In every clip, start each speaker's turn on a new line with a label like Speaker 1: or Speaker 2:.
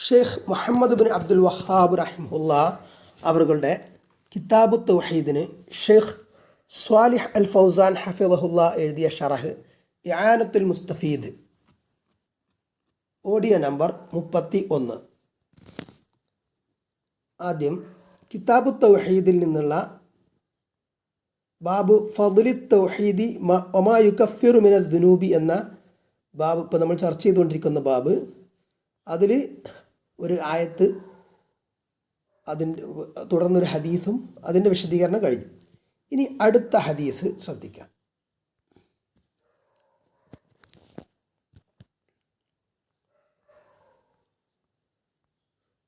Speaker 1: Sheikh Muhammad bin Abdul Wahab റഹിമഹുല്ല അവരുടെ കിതാബു തൗഹീദിന് ഷെയ്ഖ് സ്വാലിഹ് അൽ ഫൗസാൻ ഹഫിളഹുല്ല എഴുതിയ ഷറഹ് ഇആനത്തുൽ മുസ്തഫീദ് ഓഡിയോ നമ്പർ 31. ആദ്യം കിതാബു തൗഹീദിൽ നിന്നുള്ള ബാബു ഫദ്ലി തൗഹീദി വമാ യുകഫിറു മിനൽ ദുനൂബി എന്ന ബാബ് ഇപ്പോൾ നമ്മൾ ചർച്ച ചെയ്തുകൊണ്ടിരിക്കുന്ന ബാബ്. അതിൽ ഒരു ആയത്ത്, അതിൻ്റെ തുടർന്നൊരു ഹദീസും അതിൻ്റെ വിശദീകരണം കഴിഞ്ഞു. ഇനി അടുത്ത ഹദീസ് ശ്രദ്ധിക്കാം.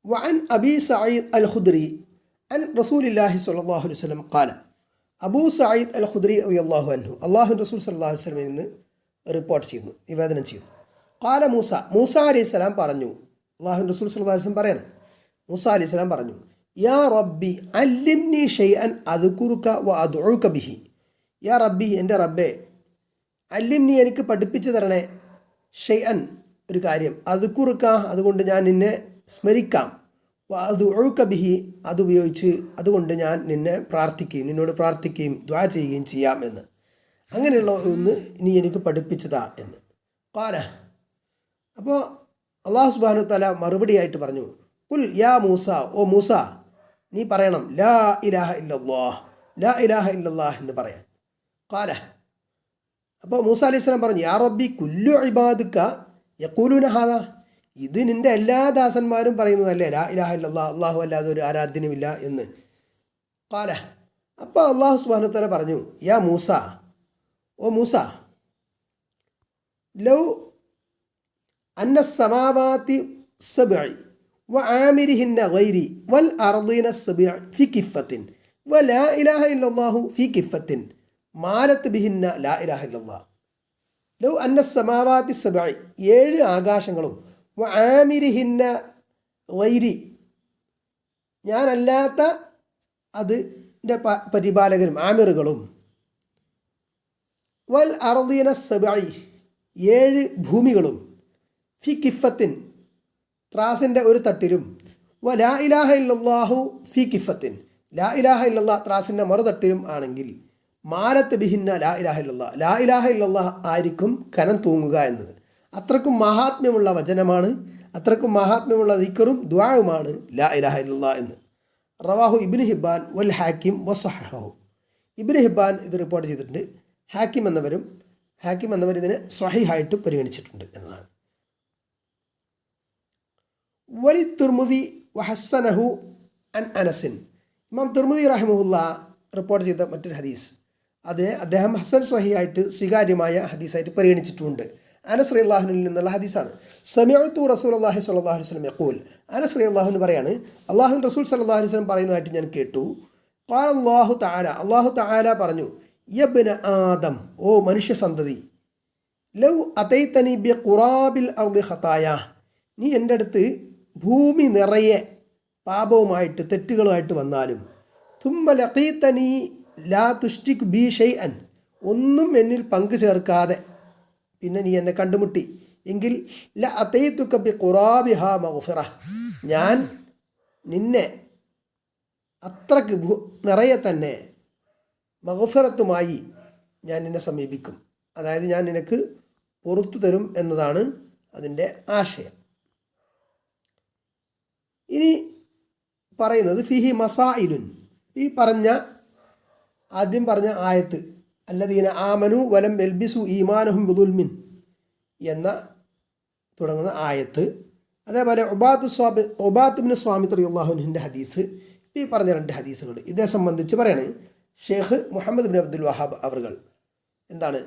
Speaker 1: وعن أبي سعيد الخدري عن رسول الله صلى الله عليه وسلم قال അബൂ സഈദ് അൽ ഖുദ്രി റളിയല്ലാഹു അൻഹു അല്ലാഹു റസൂൽ സല്ലല്ലാഹു അലൈഹി വസല്ലമയിൽ നിന്ന് റിപ്പോർട്ട് ചെയ്യുന്നു, നിവേദനം ചെയ്യുന്നു. ഖാല മൂസ അലൈഹിസ്സലാം പറഞ്ഞു, അല്ലാഹു റസൂൽ സല്ലല്ലാഹു അലൈഹി വസല്ലം പറയാണ്, മൂസ അലൈഹിസ്സലാം പറഞ്ഞു, യാ റബ്ബി അല്ലിംനി ഷൈഅൻ അദ്കുറുക വ അദ്ഉക ബിഹി. യാ റബ്ബി, എൻ്റെ റബ്ബേ, അല്ലിംനി, എനിക്ക് പഠിപ്പിച്ചു തരണേ, ഷൈഅൻ, ഒരു കാര്യം, അദ്കുറുക, അതുകൊണ്ട് ഞാൻ നിന്നെ സ്മരിക്കാം, വ അദ്ഉക ബിഹി, അതുപയോഗിച്ച് അതുകൊണ്ട് ഞാൻ നിന്നോട് പ്രാർത്ഥിക്കുകയും ദുആ ചെയ്യുകയും ചെയ്യാം എന്ന്. അങ്ങനെയുള്ള ഒന്ന് നീ എനിക്ക് പഠിപ്പിച്ചതാ എന്ന്. ഖാല, അപ്പോൾ അല്ലാഹു സുബ്ഹാനഹു വ തആല മറുപടിയായിട്ട് പറഞ്ഞു, ഖുൽ യാ മൂസ, ഓ മൂസ, നീ പറയണം, ലാ ഇലാഹ ഇല്ലല്ലാഹ്, ലാ ഇലാഹ ഇല്ലല്ലാഹ് എന്ന് പറയാൻ. ഖാല, അപ്പോൾ മൂസ അലൈഹിസ്സലാം പറഞ്ഞു, യാ റബ്ബി കുല്ലു ഇബാദുക യഖൂലൂന ഹാദാ, ഇത് നിൻ്റെ എല്ലാ ദാസന്മാരും പറയുന്നതല്ലേ, ലാ ഇലാഹ ഇല്ലല്ലാഹ്, അല്ലാഹു അല്ലാതെ ഒരു ആരാധ്യനുമില്ല എന്ന്. ഖാല, അപ്പോൾ അല്ലാഹു സുബ്ഹാനഹു വ തആല പറഞ്ഞു, യാ മൂസ, ഓ മൂസ, ലൗ അന്ന സമാവാതി സബ്ഇ വ ആമിരിഹിന്ന ഗൈരി വൽ അർളീന സബ്ഇ ഫി കിഫത്തിൻ വ ലാ ഇലാഹ ഇല്ലല്ലാഹു ഫി കിഫത്തിൻ മാലത്ത് ബിഹിന്ന ലാ ഇലാഹ ഇല്ലല്ലാഹ്. ലൗ അന്ന സമാവാതി സബ്ഇ, 7 ആകാശങ്ങളും, വ ആമിരിഹിന്ന ഗൈരി, ഞാനല്ലാത്ത അതിൻ്റെ പരിപാലകരും, ആമിറുകളും, വൽ അർളീന സബ്ഇ, 7 ഭൂമികളും, ഫി കിഫത്തിൻ, ത്രാസിൻ്റെ ഒരു തട്ടിലും, വ ലാ ഇലാഹ ഇല്ലല്ലാഹു ഫി കിഫത്തിൻ, ലാ ഇലാഹ ഇല്ലല്ലാഹ് ത്രാസിൻ്റെ മറുതട്ടിലും ആണെങ്കിൽ, മാലത്ത് ബിഹിന്ന ലാ ഇലാഹ ഇല്ലല്ലാഹ്, ലാ ഇലാഹ ഇല്ലല്ലാഹ് ആയിരിക്കും കനം തൂങ്ങുക എന്നത്. അത്രക്കും മഹാത്മ്യമുള്ള വചനമാണ്, അത്രക്കും മഹാത്മ്യമുള്ള ദിക്റും ദുആവുമാണ് ലാ ഇലാഹ ഇല്ലല്ലാഹ് എന്ന്. റവാഹു ഇബ്നു ഹിബ്ബാൻ വൽ ഹാക്കിം വസഹഹു. ഇബ്നു ഹിബ്ബാൻ ഇത് റിപ്പോർട്ട് ചെയ്തിട്ടുണ്ട്, ഹാക്കിം എന്നവർ ഇതിനെ സ്വഹീഹായിട്ട് പരിഗണിച്ചിട്ടുണ്ട് എന്നതാണ്. വലി തുർമുദി വഹസ്സനഹു അൻ അനസിൻ, ഇമാം തുർമുദി റഹിമഹുല്ല റിപ്പോർട്ട് ചെയ്ത മറ്റൊരു ഹദീസ്, അതിനെ അദ്ദേഹം ഹസൻ സ്വഹീഹായിട്ട് സ്വീകാര്യമായ ഹദീസായിട്ട് പരിഗണിച്ചിട്ടുണ്ട്. അനസ് റളിയല്ലാഹുവിൽ നിന്നുള്ള ഹദീസാണ്. സമിഅതു റസൂലുള്ളാഹി സ്വല്ലല്ലാഹു അലൈഹി വസല്ലം യഖൂൽ, അനസ് റളിയല്ലാഹു പറയാണ്, അല്ലാഹുവിൻ്റെ റസൂൽ സ്വല്ലല്ലാഹു അലൈഹി വസല്ലം പറയുന്നതായിട്ട് ഞാൻ കേട്ടു. ഖാല അല്ലാഹു തആല പറഞ്ഞു, യബ്ന ആദം, ഓ മനുഷ്യ സന്തതി, ലൗ അതൈതനി ബി ഖുറാബിൽ അർളി ഖതായ, നീ എൻ്റെ അടുത്ത് ഭൂമി നിറയെ പാപവുമായിട്ട് തെറ്റുകളുമായിട്ട് വന്നാലും, തുമ്മ ലഖീതനി ലാ തുഷ്രിക് ബി ഷൈഅൻ, ഒന്നും എന്നിൽ പങ്കു ചേർക്കാതെ പിന്നെ നീ എന്നെ കണ്ടുമുട്ടി എങ്കിൽ, ല അതൈതുക ബി ഖുറാബിഹ മഗ്ഫിറ, ഞാൻ നിന്നെ അത്രക്ക് നിറയെ തന്നെ മഗ്ഫിറത്തുമായി ഞാൻ നിന്നെ സമീപിക്കും, അതായത് ഞാൻ നിനക്ക് പുറത്തു തരും എന്നതാണ് അതിൻ്റെ ആശയം. ഇനി പറയുന്നത് ഫിഹി മസായിലുൻ, ഈ ആദ്യം പറഞ്ഞ ആയത്ത്, അല്ലദീന ആമനു വലം യൽബിസു ഈമാനഹും ബിദുൽമിൻ എന്ന തുടങ്ങുന്ന ആയത്ത്, അതേപോലെ ഉബാദ് ഇബ്നു സ്വാമിത് റളിയല്ലാഹു അൻഹുവിൻ്റെ ഹദീസ്, ഈ പറഞ്ഞ 2 ഹദീസുകൾ ഇതേ സംബന്ധിച്ച് പറയാണ് ഷെയ്ഖ് മുഹമ്മദ് ബിൻ അബ്ദുൽ വഹാബ് അവർ. എന്താണ്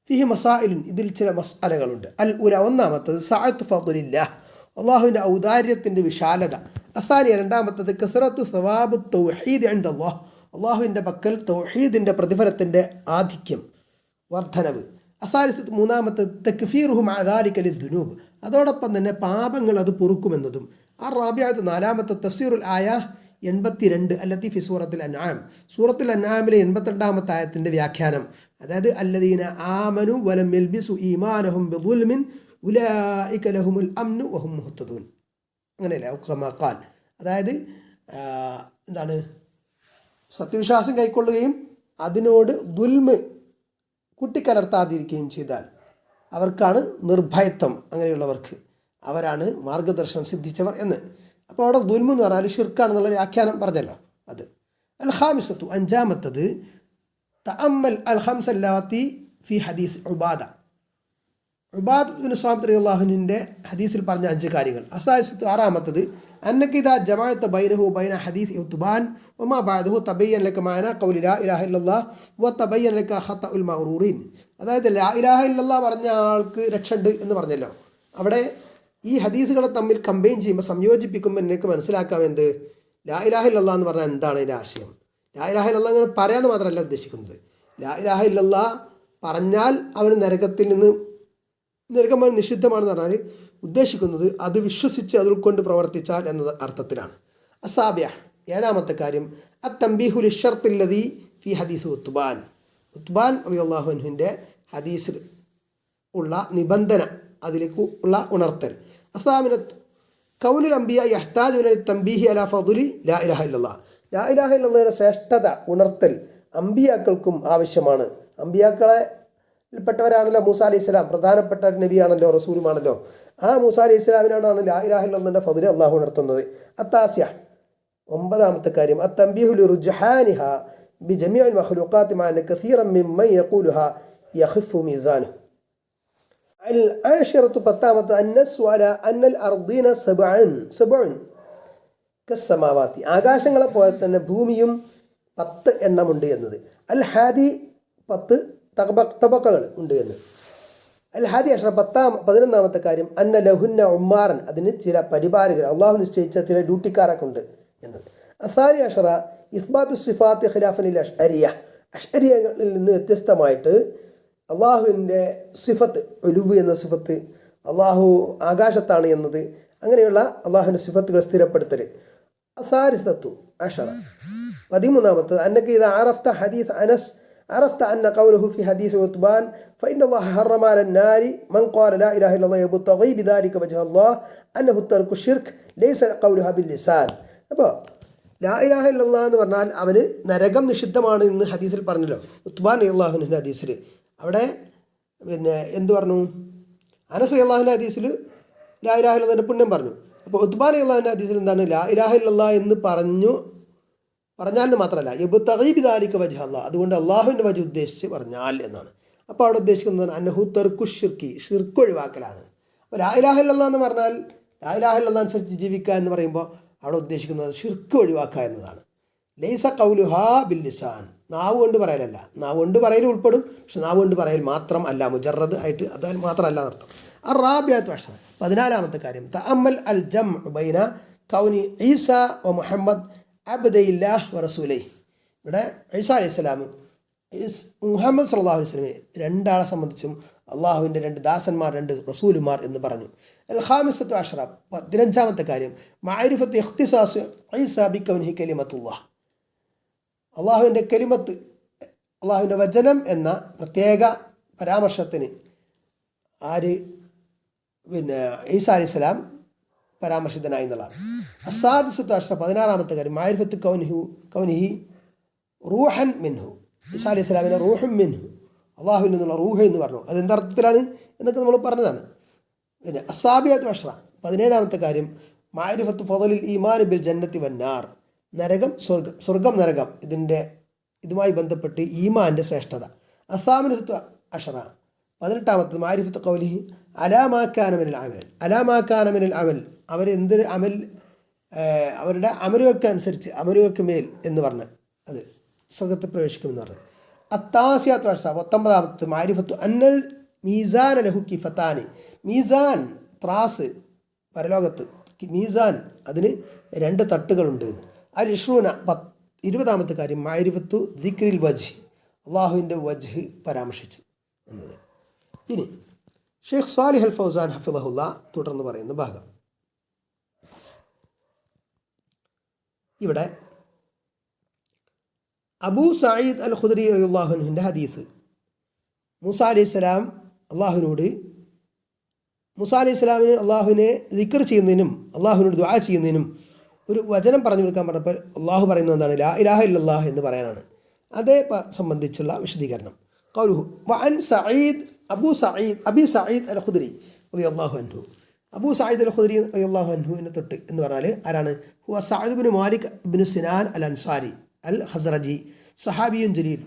Speaker 1: ഫിഹി മസായിലുൻ, ഇതിൽ ചില മസ്അലകളുണ്ട്. അൽ ഉല, ഒന്നാമത്തത് സഅത്ത് ഫദ്ലില്ലാഹ്, അള്ളാഹുവിൻ്റെ ഔദാര്യത്തിൻ്റെ വിശാലത. അസാനിയ, രണ്ടാമത്തത് കസ്റത്തു സവാബു തൗഹീദ് ഇൻദല്ലാഹ്, അള്ളാഹുവിൻ്റെ പക്കൽ തൗഹീദിൻ്റെ പ്രതിഫലത്തിൻ്റെ ആധിക്യം, വർധനവ്. അസാലിസത്ത്, മൂന്നാമത്തത് തക്ഫീറുഹു മഅ ദാലിക ലിദ്ദുനൂബ്, അതോടൊപ്പം തന്നെ പാപങ്ങൾ അത് പൊറുക്കുമെന്നതും. അർറാബിഅത്ത്, നാലാമത്തെ തഫ്സീറുൽ ആയ 82 അല്ലത്തി ഫി സൂറത്തുൽ അൻആം, സൂറത്തുൽ അൻആമിലെ 82ാമത്തെ ആയത്തിൻ്റെ വ്യാഖ്യാനം, അതായത് അല്ലദീന ആമനു വലം യൽബിസു ഈമാനഹും ബിദുൽമിൻ ഉലൈക ലഹുമുൽ അംനു വഹും മുഹ്തദൂൻ. അങ്ങനെയല്ലേ ഔക്കമാക്കാൽ, അതായത് എന്താണ്, സത്യവിശ്വാസം കൈക്കൊള്ളുകയും അതിനോട് ദുൽമ് കൂട്ടിക്കലർത്താതിരിക്കുകയും ചെയ്താൽ അവർക്കാണ് നിർഭയത്വം, അങ്ങനെയുള്ളവർക്ക് അവരാണ് മാർഗദർശനം സിദ്ധിച്ചവർ എന്ന്. അപ്പോൾ അവിടെ ദുൽമ് എന്ന് പറഞ്ഞാൽ ഷിർക്കാണെന്നുള്ള വ്യാഖ്യാനം പറഞ്ഞല്ലോ. അത് അൽ ഖാമിസത്തു, അഞ്ചാമത്തത് തഅമ്മൽ അൽ ഖംസല്ലാത്തി ഫി ഹദീസ് ഉബാദ. ഉബാദത്ത് ബിൻ സ്വാമിത് റളിയല്ലാഹു അൻഹുവിൻ്റെ ഹദീസിൽ പറഞ്ഞ 5 കാര്യങ്ങൾ. അസായിസത്തു, ആറാമത്തത് അന്നക ഇദാ ജമഅത ബൈനഹു ബൈന ഹദീസ് ഉത്ബാൻ വമാ ബഅദഹു തബയ്യന ലക മഅന ഖൗലി ലാ ഇലാഹ ഇല്ലല്ലാഹ് വ തബയ്യന ലക ഖതഉൽ മഗ്റൂറിൻ. അതായത് ലാ ഇലാഹ ഇല്ലല്ലാഹ് പറഞ്ഞ ആൾക്ക് രക്ഷയുണ്ട് എന്ന് പറഞ്ഞല്ലോ. അവിടെ ഈ ഹദീസുകളെ തമ്മിൽ കമ്പൈൻ ചെയ്യുമ്പോൾ, സംയോജിപ്പിക്കുമ്പോൾ നിനക്ക് മനസ്സിലാക്കാം എന്ത്, ലാ ഇലാഹ ഇല്ലല്ലാഹ് എന്ന് പറഞ്ഞാൽ എന്താണ് ഇതിൻ്റെ ആശയം. ലാ ഇലാഹ ഇല്ലല്ലാഹ് ഇങ്ങനെ പറയാമെന്ന് മാത്രമല്ല ഉദ്ദേശിക്കുന്നത്. ലാ ഇലാഹ ഇല്ലല്ലാഹ് പറഞ്ഞാൽ അവന് നരകത്തിൽ നിന്ന്, നരകം നിഷിദ്ധമാണെന്ന് പറഞ്ഞാൽ ഉദ്ദേശിക്കുന്നത് അത് വിശ്വസിച്ച് അത് ഉൾക്കൊണ്ട് പ്രവർത്തിച്ചാൽ എന്ന അർത്ഥത്തിലാണ്. അസാബ്യ, ഏഴാമത്തെ കാര്യം അത്തംബീഹു ലിശ്ശർത്തില്ലദീ ഫി ഹദീസ് ഉത്ബാൻ. ഉത്ബാൻ റളിയല്ലാഹു അൻഹുവിൻ്റെ ഹദീസിൽ ഉള്ള നിബന്ധന, അതിലേക്ക് ഉള്ള ഉണർത്തൽ. അസാമിനത്ത് കൗലുൽ അംബിയ യഹ്താജുന ലിത്തംബീഹി അലാ ഫദ്ലി ലാ ഇലാഹ ഇല്ലല്ലാഹ്. ലാ ഇലാഹ ഇല്ലല്ലാഹയുടെ ശ്രേഷ്ഠത ഉണർത്തൽ അംബിയാക്കൾക്കും ആവശ്യമാണ്. അംബിയാക്കളെ പ്പെട്ടവരാണല്ലോ മൂസാ അലൈഹി സ്വലാം, പ്രധാനപ്പെട്ട നബിയാണല്ലോ, റസൂലുമാണല്ലോ. ആ മൂസാ അലൈഹി സ്വലാമിനാണ് ലാ ഇലാഹ ഇല്ലല്ലാഹുവിൻ്റെ ഫദ്ല് അള്ളാഹു ഉണർത്തുന്നത്. അത്താസ്യ, ഒമ്പതാമത്തെ കാര്യം അത്തംബീഹു ലിറുജ്ഹാനിഹ ബിജമീഇൽ മഖ്ലൂഖാത്തി മഅ അന്ന കസീറൻ മിമ്മൻ യഖൂലുഹ യഖിഫു മീസാനുഹു. അൽ ആശിറത്തു, പത്താമത്തെ അന്നസ്വ അലാ അന്നൽ അർദീന സബ്ഉൻ കസ്സമാവാത്തി. ആകാശങ്ങളെ പോലെ തന്നെ ഭൂമിയും 10 എണ്ണമുണ്ട് എന്നത്. അൽ ഹാദി 10 തബക്കകൾ ഉണ്ട് എന്ന്. അൽ ഹാദി അഷറ, 11ാമത്തെ കാര്യം അന്ന ലഹുന്ന ഉമ്മാറൻ, അതിന് ചില പരിപാലകർ, അള്ളാഹു നിശ്ചയിച്ച ചില ഡ്യൂട്ടിക്കാരൊക്കെ ഉണ്ട് എന്നത്. അസാരി അഷറ ഇസ്ബാത്തു സിഫാത്ത് ഖിലാഫനിൽ അഷ്അരിയ, അഷ്അരിയകളിൽ നിന്ന് വ്യത്യസ്തമായിട്ട് അള്ളാഹുവിൻ്റെ സിഫത്ത്, ഉലുവ് എന്ന സിഫത്ത്, അള്ളാഹു ആകാശത്താണ് എന്നത്, അങ്ങനെയുള്ള അള്ളാഹുവിൻ്റെ സിഫത്തുകൾ സ്ഥിരപ്പെടുത്തൽ. അസാരിസത്തു അഷറ, 13ാമത്തത് അന്നക ഇദാ അറഫ്ത ഹദീസ് അനസ് عرفت أن قوله في حديث عتبان فإن الله حرم على النار من قال لا إله إلا الله يبتغي بذلك وجه الله أنه ترك الشرك ليس قولها باللسان. അപ്പോൾ ലാ ഇലാഹ ഇല്ലല്ലാഹ് എന്ന് പറഞ്ഞാൽ അവന് നരകം നിഷിദ്ധമാണ് എന്ന് ഹദീസിൽ പറഞ്ഞല്ലോ. ഉത്ബാൻ റളിയല്ലാഹുവിൻ്റെ ഹദീസിൽ അവിടെ പിന്നെ എന്ത് പറഞ്ഞു, അനസ് റളിയല്ലാഹുവിൻ്റെ ഹദീസിൽ ലാ ഇലാഹ ഇല്ലല്ലാഹിൻ്റെ പുണ്യം പറഞ്ഞു. അപ്പോൾ ഉത്ബാൻ റളിയല്ലാഹുവിൻ്റെ ഹദീസിൽ എന്താണ്, ലാ ഇലാഹ ഇല്ലല്ലാഹ് എന്ന് പറഞ്ഞാൽ മാത്രമല്ല യബ്തഗി ബിദാലിക വജ്ഹ അല്ലാഹ്, അതുകൊണ്ട് അള്ളാഹുവിൻ്റെ വജ് ഉദ്ദേശിച്ച് പറഞ്ഞാൽ എന്നാണ്. അപ്പോൾ അവിടെ ഉദ്ദേശിക്കുന്നത് അന്നഹു തർക്കു ഷിർക്ക്, ഷിർക്ക് ഒഴിവാക്കലാണ്. അപ്പോൾ ലാ ഇലാഹ ഇല്ലല്ലാഹ് എന്ന് പറഞ്ഞാൽ ലാ ഇലാഹ ഇല്ലല്ലാഹ് അനുസരിച്ച് ജീവിക്കുക എന്ന് പറയുമ്പോൾ അവിടെ ഉദ്ദേശിക്കുന്നത് ഷിർക്ക് ഒഴിവാക്കുക എന്നതാണ്. ലൈസ ഖൗലുഹാ ബിൽ ലിസാൻ, നാവ് കൊണ്ട് പറയലല്ല. നാവ് കൊണ്ട് പറയൽ ഉൾപ്പെടും, പക്ഷെ നാവ് കൊണ്ട് പറയൽ മാത്രം അല്ല, മുജറദ് ആയിട്ട് അത് മാത്രമല്ല എന്നർത്ഥം. അറാബിയത്തു അഷ്റ, 14ാമത്തെ കാര്യം തഅമ്മൽ അൽ ജംഉ ബൈന കൗനി ഈസ വ മുഹമ്മദ് അബ്ദയില്ലാഹ് വ റസൂലൈഹി. ഇവിടെ ഈസാ അലൈഹി സ്വലാം മുഹമ്മദ് സല്ലല്ലാഹു അലൈഹി വസല്ലമയെ രണ്ടാളെ സംബന്ധിച്ചും അള്ളാഹുവിൻ്റെ 2 ദാസന്മാർ, 2 റസൂലുമാർ എന്ന് പറഞ്ഞു. അൽ ഖാമിസത്തു അഷ്റ, 15ാമത്തെ കാര്യം മഅരിഫത്ത് ഇഖ്തിസാസ് ഈസ ബികൗനിഹി കലിമത്തുല്ലാഹ്. അള്ളാഹുവിൻ്റെ കലിമത്ത്, അള്ളാഹുവിൻ്റെ വചനം എന്ന പ്രത്യേക പരാമർശത്തിന് ആര് ഈസാ അലൈഹി സ്വലാം പരാമർശിതനായി എന്നുള്ളതാണ്. അസാദിസത്തു അഷ്റ, 16ാമത്തെ കാര്യം മഅരിഫത്ത് കൗനിഹി റൂഹൻ മിൻഹു. ഈസാ അലൈഹി സ്വലാമിനെ റൂഹും മിൻഹു, അള്ളാഹുവിൽ നിന്നുള്ള റൂഹ് എന്ന് പറഞ്ഞു. അതെന്തർത്ഥത്തിലാണ് എന്നൊക്കെ നമ്മൾ പറഞ്ഞതാണ്. പിന്നെ അസാബിയത്തു അഷ്റ, 17ാമത്തെ കാര്യം മഅരിഫത്ത് ഫളലിൽ ഈമാൻ ബിൽ ജന്നത്തി വന്നാർ. നരകം, സ്വർഗം നരകം, ഇതുമായി ബന്ധപ്പെട്ട് ഈമാൻ്റെ ശ്രേഷ്ഠത. അസാമിനത്തു അഷ്റ, 18ാമത്തത് മഅരിഫത്ത് ഖൗലിഹി അലാമാക്കാന മിനൽ അമൽ. അലാമാക്കാന മിനൽ അമൽ, അവരെന്തൊരു അമൽ, അവരുടെ അമലുകൾക്ക് അനുസരിച്ച്, അമലുകൾക്ക് മേൽ എന്ന് പറഞ്ഞ് അത് സ്വർഗത്തിൽ പ്രവേശിക്കുമെന്ന് പറഞ്ഞത്. അത്താസിയാത്തു അഷ്റ, 19ാമത്തത് മഅരിഫത്തു അന്നൽ മീസാൻ ലഹു കിഫത്താനി. മീസാൻ, ത്രാസ്, പരലോകത്ത് മീസാൻ, അതിന് 2 തട്ടുകളുണ്ട് എന്ന്. അൽ ഇഷ്റൂന, 20ാമത്തെ കാര്യം മഅരിഫത്തു ദിക്രിൽ വജ്ഹ്, അള്ളാഹുവിൻ്റെ വജ്ഹ് പരാമർശിച്ചു എന്നത്. ഇനി ഷെയ്ഖ് സാലിഹ് അൽ ഫൗസാൻ ഹഫിളഹുല്ലാ തുടർന്ന് പറയുന്ന ഭാഗം. ഇവിടെ അബൂ സഈദ് അൽ ഖുദരി റളിയല്ലാഹു അൻഹുവിൻ്റെ ഹദീസ്, മൂസാ അലൈഹി സ്വലാം അള്ളാഹുവിനോട് മൂസാ അലൈഹി ഇസ്ലാമിന് അള്ളാഹുവിനെ ദിക്ർ ചെയ്യുന്നതിനും അള്ളാഹുവിനോട് ദുആ ചെയ്യുന്നതിനും ഒരു വചനം പറഞ്ഞു കൊടുക്കാൻ പറഞ്ഞപ്പോൾ അള്ളാഹു പറയുന്നത് എന്താണ്? ലാ ഇലാഹ ഇല്ലല്ലാഹ് എന്ന് പറയാനാണ്. അതേ സംബന്ധിച്ചുള്ള വിശദീകരണം. ഖൗലുഹു വഅൻ സഈദ് അബി സഈദ് അൽ ഖുദ്രി റളിയല്ലാഹു അൻഹു. അബൂ സഈദ് അൽ ഖുദ്രി റളിയല്ലാഹു അൻഹു എന്ന് തൊട്ട് എന്ന് പറഞ്ഞാൽ ആരാണ്? ഹുവ സഅദ് ഇബ്നു മാലിക് ഇബ്നു സിനാൻ അൽ അൻസാരി അൽ ഹസ്റജി, സഹാബിയുൻ ജലീൽ,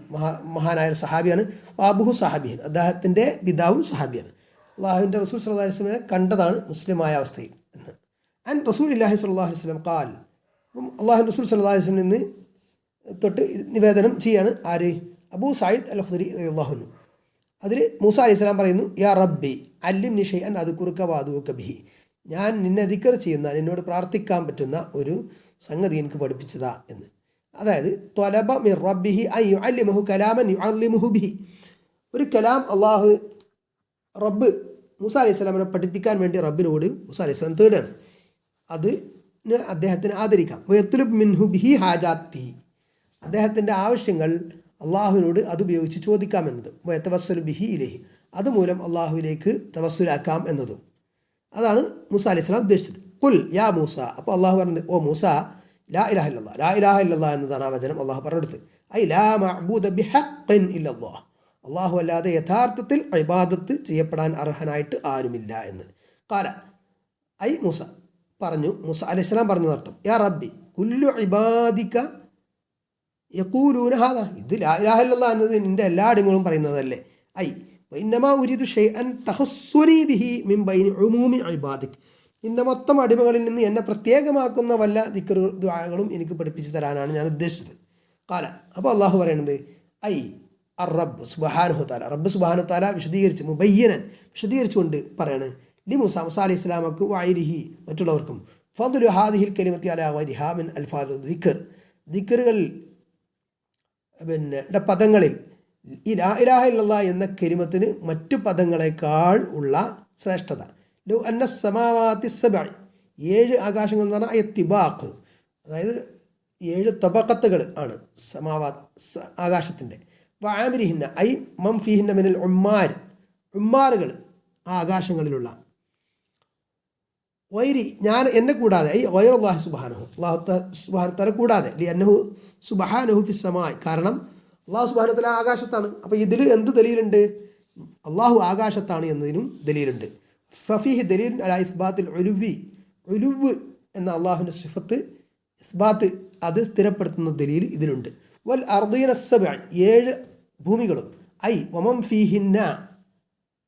Speaker 1: മഹാനായ സഹാബിയാണ്. അബുഹു സഹാബിയൻ, അദ്ദേഹത്തിൻ്റെ പിതാവും സഹാബിയാണ്. അള്ളാഹുവിൻ്റെ റസൂൽ സല്ലല്ലാഹു അലൈഹി വസല്ലമയെ കണ്ടതാണ് മുസ്ലിമായ അവസ്ഥയിൽ എന്ന്. അൻ റസൂലുള്ളാഹി സ്വല്ലല്ലാഹു അലൈഹി വസല്ലം ഖാൽ, അള്ളാഹു റസൂൽ സല്ലല്ലാഹു അലൈഹി വസല്ലം നിന്ന് തൊട്ട് നിവേദനം ചെയ്യാണ് ആര്? അബൂ സഈദ് അൽ ഖുദ്രി റളിയല്ലാഹു അൻഹു. അതിൽ മൂസാ അലൈഹി സ്വലാം പറയുന്നു, യാ റബ്ബി അല്ലിംനി ഷൈഅൻ അദ്കുറുക വഅദുക ബിഹി, ഞാൻ നിന്നെ ദിക്ർ ചെയ്യുന്ന, നിന്നോട് പ്രാർത്ഥിക്കാൻ പറ്റുന്ന ഒരു സംഗതി എനിക്ക് പഠിപ്പിച്ചതാ എന്ന്. അതായത് ത്വലബ മിൻ റബ്ബിഹി അൻ യുഅല്ലിമഹു കലാമൻ യുഅല്ലിമുഹു ബിഹി, ഒരു കലാം അള്ളാഹു റബ്ബ് മൂസാ അലൈഹി സ്വലാമിനെ പഠിപ്പിക്കാൻ വേണ്ടി റബ്ബിനോട് മൂസാ അലൈഹി സ്വലാം തേടാണ്. അതിന് അദ്ദേഹത്തിന് ആദരിക്കാം. വയത്ലുബ് മിൻഹു ബിഹി ഹാജാത്തി, അദ്ദേഹത്തിൻ്റെ ആവശ്യങ്ങൾ അള്ളാഹുവിനോട് അതുപയോഗിച്ച് ചോദിക്കാമെന്നതും. വയതവസ്സലു ബിഹി ഇലൈഹി, അതുമൂലം അള്ളാഹുവിലേക്ക് തവസ്സുലാക്കാം എന്നതും. അതാണ് മൂസാ അലൈഹി സ്വലാം ഉദ്ദേശിച്ചത്. ഖുൽ യാ മൂസ, അപ്പോൾ അള്ളാഹു പറഞ്ഞത്, ഓ മൂസ, ലാ ഇലാഹ ഇല്ലല്ലാഹ്, ലാ ഇലാഹ ഇല്ലല്ലാഹ് എന്നതാണ് ആ വചനം അള്ളാഹു പറഞ്ഞെടുത്ത്. ഐ ലാ മഅബൂദ ബിഹഖ്ഖിൻ ഇല്ലല്ലാഹ്, അള്ളാഹു അല്ലാതെ യഥാർത്ഥത്തിൽ ഇബാദത്ത് ചെയ്യപ്പെടാൻ അർഹനായിട്ട് ആരുമില്ല എന്ന്. ഖാല ഐ മൂസ പറഞ്ഞു, മൂസ അലൈഹി സ്വലാം പറഞ്ഞു അർത്ഥം, യാ റബ്ബി കുല്ലു ഇബാദിക യഖൂലൂന ഹാദാ, ഇത് ലാ ഇലാഹ ഇല്ലല്ലാഹ് എന്നത് നിൻ്റെ എല്ലാ അടിമകളും പറയുന്നതല്ലേ. ഐ വഇന്നമാ ഉരീദു ഷൈഅൻ തഖസ്സുനി ബിഹി മിൻ ബൈനി ഉമൂമി ഇബാദിക്, നിൻ്റെ മൊത്തം അടിമകളിൽ നിന്ന് എന്നെ പ്രത്യേകമാക്കുന്ന വല്ല ദിക്ർ ദുആകളും എനിക്ക് പഠിപ്പിച്ചു തരാനാണ് ഞാൻ ഉദ്ദേശിച്ചത്. ഖാല, അപ്പോൾ അള്ളാഹു പറയുന്നത്, ഐ അർ റബ്ബ് സുബ്ഹാനഹു തആല, റബ്ബ് സുബ്ഹാനഹു തആല വിശദീകരിച്ച് മുബയ്യനൻ വിശദീകരിച്ചുകൊണ്ട് പറയാണ്, ലി മൂസ, മൂസാ അലൈഹി സ്വലാമക്ക് വഅലിഹി മറ്റുള്ളവർക്കും, ഫദ്ലു ഹാദിഹിൽ കലിമത്തി അലാ ഗൈരിഹാ മിൻ അൽഫാദ് ദിക്ർ, ദിക്റുകൾ പദങ്ങളിൽ ഈ ലാ ഇലാഹ ഇല്ലല്ലാഹ് എന്ന കലിമത്തിന് മറ്റു പദങ്ങളെക്കാൾ ഉള്ള ശ്രേഷ്ഠത. ലൗ അന്ന സമാവാതി സബഅ, 7 ആകാശങ്ങൾ എന്ന് പറഞ്ഞാൽ തിബാഖ്, അതായത് 7 തബഖത്തുകൾ ആണ് ആകാശത്തിൻ്റെ. വആമിരിഹിന്ന ഐ മം ഫീഹിന്ന മിനൽ ഉമ്മാറുകൾ, ആ ആകാശങ്ങളിലുള്ള. വൈരി, ഞാൻ എന്നെ കൂടാതെ, ഐ ഗൈറുല്ലാഹി സുബ്ഹാനഹു, അല്ലാഹു സുബ്ഹാനഹു തആല കൂടാതെ, ലി അന്നഹു സുബ്ഹാനഹു ഫിസ് സമാഇ, കാരണം അല്ലാഹു സുബ്ഹാനഹു തആല ആകാശത്താണ്. അപ്പോൾ ഇതിൽ എന്ത് ദലീലുണ്ട്? അള്ളാഹു ആകാശത്താണ് എന്നതിനും ദലീലുണ്ട്. ഫഫീഹി ദലീൽ അലാ ഇസ്ബാത്തിൽ ഉലുവ് എന്ന അള്ളാഹുവിൻ്റെ സിഫത്ത് ഇസ്ബാത്ത്, അത് സ്ഥിരപ്പെടുത്തുന്ന ദലീൽ ഇതിലുണ്ട്. വൽ അർദീന സബഅ, 7 ഭൂമികളും, ഐ വമം ഫീഹിന്ന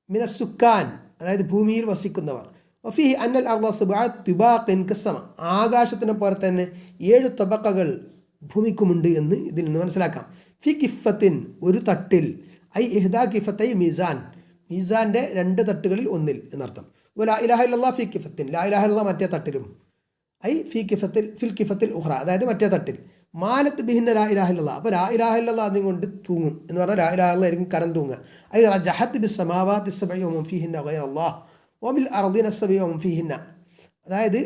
Speaker 1: മിനസ്സുക്കാൻ, അതായത് ഭൂമിയിൽ വസിക്കുന്നവർ. വഫീഹി അന്നൽ അർള സബഅ തിബാഖിൻ കസ്സമ, ആകാശത്തിനെ പോലെ തന്നെ 7 തബഖകൾ ഭൂമിക്കുമുണ്ട് എന്ന് ഇതിൽ നിന്ന് മനസ്സിലാക്കാം. ഫി കിഫത്തിൻ, ഒരു തട്ടിൽ, ഐ ഇഹ്ദാ കിഫത്തൈ മീസാൻ, മീസാൻ്റെ 2 തട്ടുകളിൽ ഒന്നിൽ എന്നർത്ഥം. ലാ ഇലാഹ ഇല്ലല്ലാഹ് ഫി കിഫത്തിൻ, ലാ ഇലാഹ ഇല്ലല്ലാഹ് മറ്റേ തട്ടിലും, ഐ ഫിൽ കിഫത്തിൽ ഉഖ്റ, അതായത് മറ്റേ തട്ടിൽ. മാലത്ത് ബിഹിന്ന ലാ ഇലാഹ ഇല്ലല്ലാഹ്, അപ്പോൾ ലാ ഇലാഹ ഇല്ലല്ലാഹ് അതും കൊണ്ട് തൂങ്ങും എന്ന് പറഞ്ഞാൽ ലാ ഇലാഹ ഇല്ലല്ലാഹ് ആയിരിക്കും കരം തൂങ്ങുക. ഐ റജഹത്ത് ബിസ് സമാവാതി സബഇ വമൻ ഫീഹിന്ന ഗൈറല്ലാഹ് വബിൽ അർദിന സബഇ വമൻ ഫീഹിന്ന, അതായത്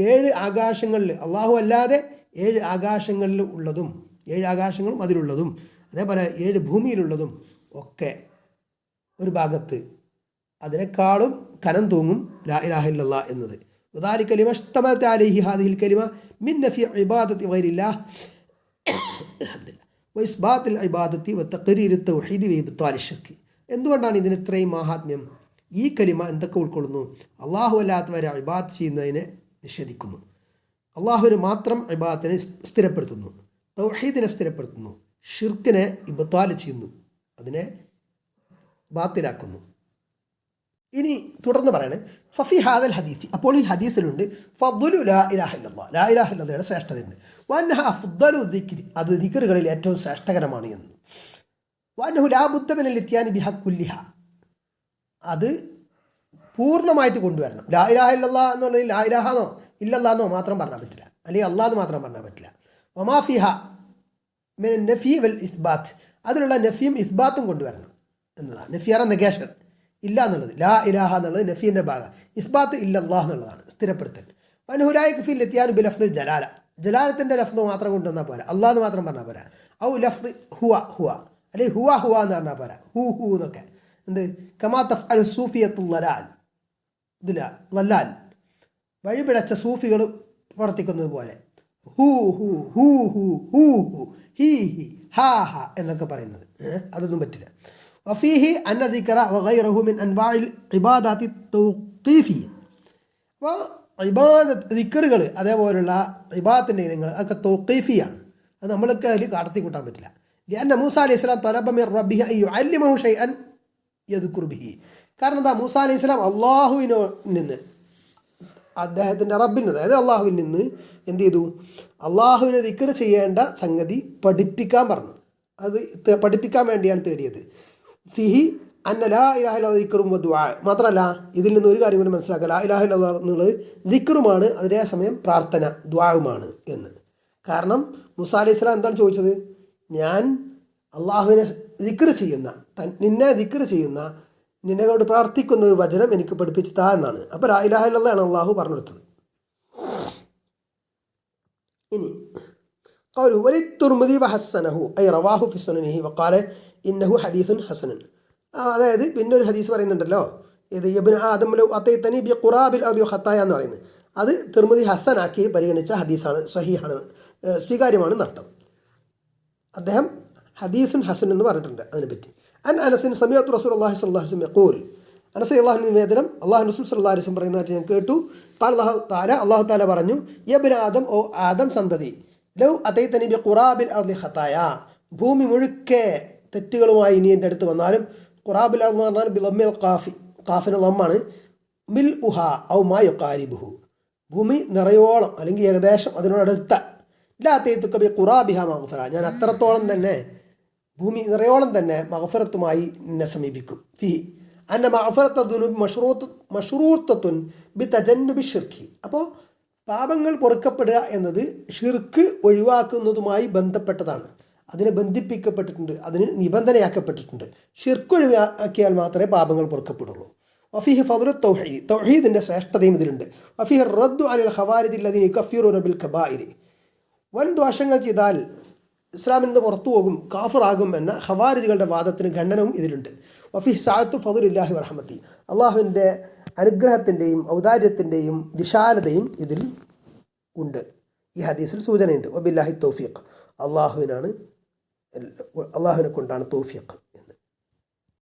Speaker 1: 7 ആകാശങ്ങളിൽ അള്ളാഹു അല്ലാതെ 7 ആകാശങ്ങളിൽ ഉള്ളതും 7 ആകാശങ്ങളും അതിലുള്ളതും, അതേപോലെ 7 ഭൂമിയിലുള്ളതും ഒക്കെ ഒരു ഭാഗത്ത് അതിനേക്കാളും കനം തൂങ്ങും ലാ ഇലാഹ ഇല്ലല്ലാഹ് എന്നത്. وذلك لما اشتملت عليه هذه الكلمة من نفي عبادة غير الله وإثبات العبادة وتقرير التوحيد وإبطال الشرك. എന്തുകൊണ്ടാണ് ഇതിന് ഇത്രയും മാഹാത്മ്യം? ഈ കലിമ എന്തൊക്കെ ഉൾക്കൊള്ളുന്നു? അള്ളാഹു അല്ലാത്തവരെ ഇബാദത്ത് ചെയ്യുന്നതിനെ നിഷേധിക്കുന്നു, അള്ളാഹുവിന് മാത്രം ഇബാദത്തിനെ സ്ഥിരപ്പെടുത്തുന്നു, തൗഹീദിനെ സ്ഥിരപ്പെടുത്തുന്നു, ഷിർക്കിനെ ഇബ്താൽ ചെയ്യുന്നു, അതിനെ ബാത്തിലാക്കുന്നു. ഇനി തുടർന്ന് പറയണേ, ഫഫി ഹാദൽ ഹദീസ്, അപ്പോൾ ഈ ഹദീസിലുണ്ട് ഫദ്ലു ലാ ഇലാഹ ഇല്ലല്ലാഹ്, ലാ ഇലാഹ ഇല്ലല്ലാഹയുടെ ശ്രേഷ്ഠതയുണ്ട്. വഅന്നഹ അഫ്ദലു ദിക്രി, അത് ദിക്റുകളിൽ ഏറ്റവും ശ്രേഷ്ഠകരമാണ് എന്ന്. വഅന്നഹു ലാ ബുദ്ദ മിനൽ ഇത്യാനി ബിഹാ കുല്ലിഹ, അത് പൂർണ്ണമായിട്ട് കൊണ്ടുവരണം. ലാ ഇലാഹ ഇല്ലല്ലാഹ് എന്നുള്ളതിൽ ലാ ഇലാഹന്നോ ഇല്ലല്ലാന്നോ മാത്രം പറഞ്ഞാൽ പറ്റില്ല, അല്ലെങ്കിൽ അള്ളാഹ് മാത്രം പറഞ്ഞാൽ പറ്റില്ല. വമാ ഫിഹ മിനൻ നഫി വൽ ഇസ്ബാത്ത്, അതിലുള്ള നഫിയും ഇസ്ബാത്തും കൊണ്ടുവരണം എന്നതാണ്. നഫിയാറ നെഗേഷൻ, ഇല്ല എന്നുള്ളത്. ലാ ഇലാഹ എന്നുള്ളത് നഫീൻ്റെ ഭാഗം, ഇസ്ബാത്ത് ഇല്ലല്ലാഹ് എന്നുള്ളതാണ് സ്ഥിരപ്പെടുത്തൽ. വൻഹുലായിക്ക് ഫിൽ ഇത്യാൻ ബി ലഫ്ദുൽ ജലാല, ജലാലത്തിൻ്റെ ലഫ്ദ് മാത്രം കൊണ്ടുവന്നാൽ പോരാ, അള്ളാഹ് മാത്രം പറഞ്ഞാൽ പോരാ. ഔ ലഫ്ദ് ഹുവ ഹുവ, അല്ലെങ്കിൽ ഹുവ ഹുവ എന്ന് പറഞ്ഞാൽ പോരാ, ഹു ഹു എന്നൊക്കെ എന്ത് കമാ തഫ്അലു സൂഫിയത്തു ലലാൽ ഇതില്ല ലല്ലാൽ വഴിപിഴച്ച സൂഫികൾ പ്രവർത്തിക്കുന്നത് പോലെ who who who who who who he he ഹാ ഹാ എന്നൊക്കെ പറയുന്നത് അതൊന്നും പറ്റില്ല. വഫീഹി അന്ന ദിക്റ വഗൈറഹു മിൻ അൻവാഇൽ ഇബാദാത്തി തൗഖീഫി. അപ്പോൾ ഇബാദത്ത് ദിക്റുകൾ അതേപോലുള്ള ഇബാദത്തിൻ്റെ ഇനങ്ങൾ അതൊക്കെ തൗഖീഫിയാണ്. അത് നമ്മൾക്ക് അതിൽ കടത്തി കൂട്ടാൻ പറ്റില്ല. ലിഅന്ന മൂസ അലൈഹി സ്വലാം തലബ മിർ റബ്ബിഹി അൻ യുഅല്ലിമഹു ഷൈഅൻ യദ്കുറു ബിഹി. കാരണം എന്താ, മൂസ അലൈഹി സ്വലാം അള്ളാഹുവിനോ നിന്ന് അദ്ദേഹത്തിൻ്റെ റബ്ബിൽ, അതായത് അള്ളാഹുവിൽ നിന്ന് എന്ത് ചെയ്തു, അള്ളാഹുവിനെ ദിക്ർ ചെയ്യേണ്ട സംഗതി പഠിപ്പിക്കാൻ പറഞ്ഞു. അത് പഠിപ്പിക്കാൻ വേണ്ടിയാണ് തേടിയത്. ഫിഹി അന്ന ലാ ഇലാഹ ഇല്ലല്ലാഹു ദിക്റും വദുആ. മാത്രമല്ല ഇതിൽ നിന്ന് ഒരു കാര്യം കൂടി മനസ്സിലാക്കുക, ലാ ഇലാഹ ഇല്ലല്ലാഹു എന്നുള്ളത് ദിക്റുമാണ്, അതേസമയം പ്രാർത്ഥന ദുആഉമാണ് എന്ന്. കാരണം മൂസ അലൈഹി സ്വലാം എന്താണ് ചോദിച്ചത്, ഞാൻ അള്ളാഹുവിനെ ദിക്ർ ചെയ്യുന്ന, നിന്നെ ദിക്ർ ചെയ്യുന്ന, നിന്നെയോട് പ്രാർത്ഥിക്കുന്ന ഒരു വചനം എനിക്ക് പഠിപ്പിച്ച് താ എന്നാണ്. അപ്പോൾ ലാ ഇലാഹ ഇല്ലല്ലാഹു അള്ളാഹു പറഞ്ഞെടുത്തത്. ഇനി ഖൗലു വലിത്തുർമുദി വഹസ്സനഹു ഐ റവാഹു ഫി സുനനിഹി വഖാല ഇന്നഹു ഹദീസുൻ ഹസനുൻ. അതായത് പിന്നെ ഒരു ഹദീസ് പറയുന്നുണ്ടല്ലോ, ഇത് ഇബ്നു ആദം ലൗ അതൈതനി ബി ഖുറാബിൽ അദി ഖത്തായ എന്ന് പറയുന്നത്, അത് തിർമുദി ഹസനാക്കി പരിഗണിച്ച ഹദീസാണ്, സ്വഹീഹാണ്, സ്വീകാര്യമാണ് എന്നർത്ഥം. അദ്ദേഹം ഹദീസുൻ ഹസൻ എന്ന് പറഞ്ഞിട്ടുണ്ട് അതിനെപ്പറ്റി. അൻ അനസിൻ സമീഅത്തു റസൂലുള്ളാഹി സ്വല്ലല്ലാഹു അലൈഹി വസല്ലം യഖൂൽ. അനസ് റളിയല്ലാഹു അൻഹു നിവേദനം, അല്ലാഹു റസൂൽ സ്വല്ലല്ലാഹു അലൈഹി വസല്ലം പറയുന്നതായിട്ട് ഞാൻ കേട്ടു. അല്ലാഹു തആല പറഞ്ഞു, യബ്ന ആദം, ഓ ആദം സന്തതി, ലൗ അതൈതനി ബി ഖുറാബിൽ അർളി ഖതായ, ഭൂമി മുഴുക്കെ തെറ്റുകളുമായി ഇനി എൻ്റെ അടുത്ത് വന്നാലും, ഖുറാബിൽ എന്ന് പറഞ്ഞാൽ ബിളമ്മിൽ ഖാഫി, ഖാഫിന് ലമ്മാണ്, മിൽ ഉഹ ഔ മാ യുഖാരിബുഹു, ഭൂമി നിറയോളം അല്ലെങ്കിൽ ഏകദേശം അതിനോടടുത്ത, ലാ തൈതുക ബി ഖുറാബിഹ മഗ്ഫിറ, ഞാൻ അത്രത്തോളം തന്നെ ഭൂമി നിറയോളം തന്നെ മഗ്ഫിറത്തുമായി എന്നെ സമീപിക്കും. ഫി അന്ന മഗ്ഫിറത്ത ദുനൂബ് മഷ്റൂത്തത്തുൻ ബി തജന്നുബി ഷിർക്ക്. അപ്പോൾ പാപങ്ങൾ പൊറുക്കപ്പെടുക എന്നത് ഷിർക്ക് ഒഴിവാക്കുന്നതുമായി ബന്ധപ്പെട്ടതാണ്, അതിനെ ബന്ധിപ്പിക്കപ്പെട്ടിട്ടുണ്ട്, അതിന് നിബന്ധനയാക്കപ്പെട്ടിട്ടുണ്ട്. ഷിർക്ക് ഒഴിവാക്കിയാൽ മാത്രമേ പാപങ്ങൾ പൊറുക്കപ്പെടുള്ളൂ. വഫീഹി ഫദ്ലു തൗഹീദ്, തൗഹീദിൻ്റെ ശ്രേഷ്ഠതയും ഇതിലുണ്ട്. വഫീഹി റദ്ദു അലൽ ഖവാരിജി അല്ലദീന യുകഫിറൂന ബിൽ കബായിരി, വൻ ദോഷങ്ങൾ ചെയ്താൽ ഇസ്ലാമിൽ നിന്ന് പുറത്തു പോകും, കാഫിറാകും എന്ന ഖവാരിജുകളുടെ വാദത്തിന് ഖണ്ഡനവും ഇതിലുണ്ട്. വഫീഹി സഅത്തു ഫദ്ലുല്ലാഹി വറഹ്മത്തി, അള്ളാഹുവിൻ്റെ അനുഗ്രഹത്തിൻ്റെയും ഔദാര്യത്തിൻ്റെയും വിശാലതയും ഇതിൽ ഉണ്ട്. ഈ ഹദീസിൽ സൂചനയുണ്ട്. വബില്ലാഹി തൗഫീഖ്, അള്ളാഹുവിനെ കൊണ്ടാണ് തൗഫീഖ്.